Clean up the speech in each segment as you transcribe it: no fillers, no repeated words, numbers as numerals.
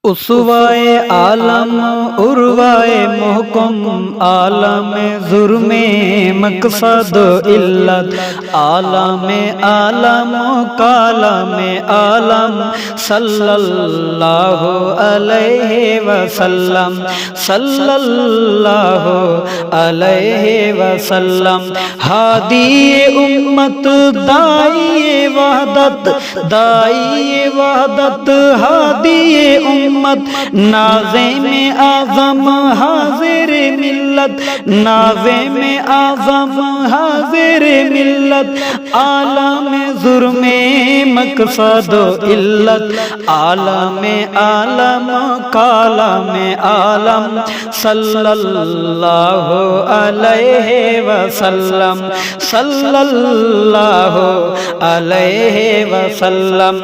उसवाए आलम उर्वाए मोहकम आलम जुर्मे मकसद इल्लत आलम आलम कालम आलम सल्लल्लाहु अलैहि वसल्लम सल्लल्लाहु अलैहि वसल्लम हादी उम्मत दाई वहदत हादी उम्मत नाज़े में आज़म हाज़िर मिल्लत नाज़े में आज़म हाज़िर मिल्लत आलम जुर्मे मकसद इल्लत आलम आलम कालम आलम सल्लल्लाहु अलैहि वसल्लम सल्लल्लाहु अलैहि वसल्लम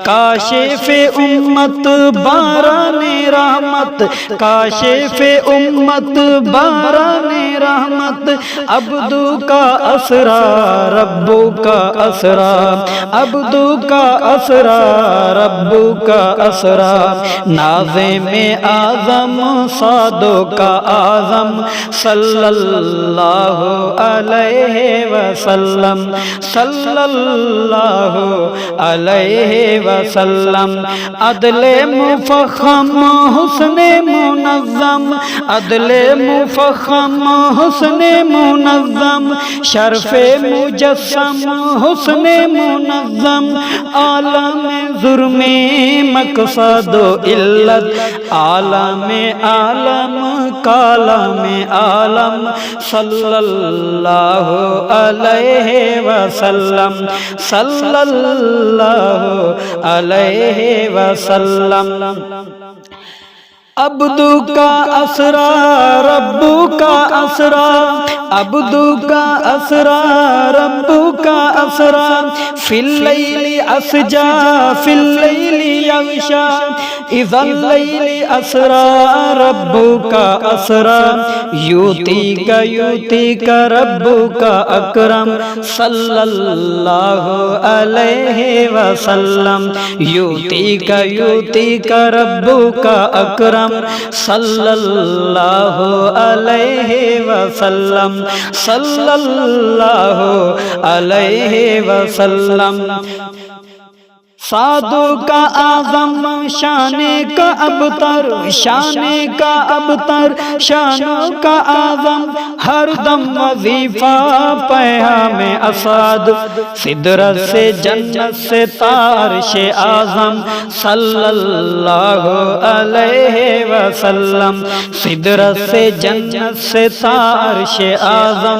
काशिफ़े उम्मत बाराने रहमत काशिफ़े उम्मत बाराने रहमत अब्दू का असरा रब्बू का असरा अब्दू का असरा रब्बू का असरा नाज़े में आज़म सादो का आज़म सल्लल्लाहु अलैहि वसल्लम सल्लल्लाहु अलैहि वसल्लम अदले मुफ़ख़्ख़म हुस्ने मुनज़्ज़म अदले मुफ़ख़्ख़म हुस्ने मुनज़्ज़म शर्फ़े मुजस्सम हुस्ने मुनज़्ज़म आलम जुर्मे मक़सद इल्लत आलम आलम कालम आलम सल्लल्लाहु अलैहि वसल्लम सल्लल्लाहु अलैहि वसल्लम अब्दू का असरा रब्बू का असरा अब्दू का असरा रब्बू का असरा फिल्लैली असजा फिल्लैली यग़शा इज़ल लैली असरा रब्बू का असरा यूती का रब्बू का अकरम सल्लल्लाहु अलैहि वसल्लम यूती का रब्बू का अकरम सल्लल्लाहु अलैहि वसल्लम सल्लल्लाहु अलैहि वसल्लम साधु का आज़म शाने का अबतर शाने का अबतर शानों का आज़म हर दम वजीफा पैगाम असाद सिदरत से जन्नत से तारिश आज़म सल्लल्लाहु अलैहि वसल्लम सिदरत से जन्नत से तारिश आज़म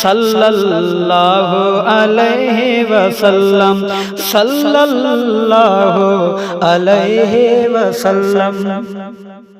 सल्लल्लाहु अलैहि वसल्लम सल्लल्लाहु अलैहि वसल्लम।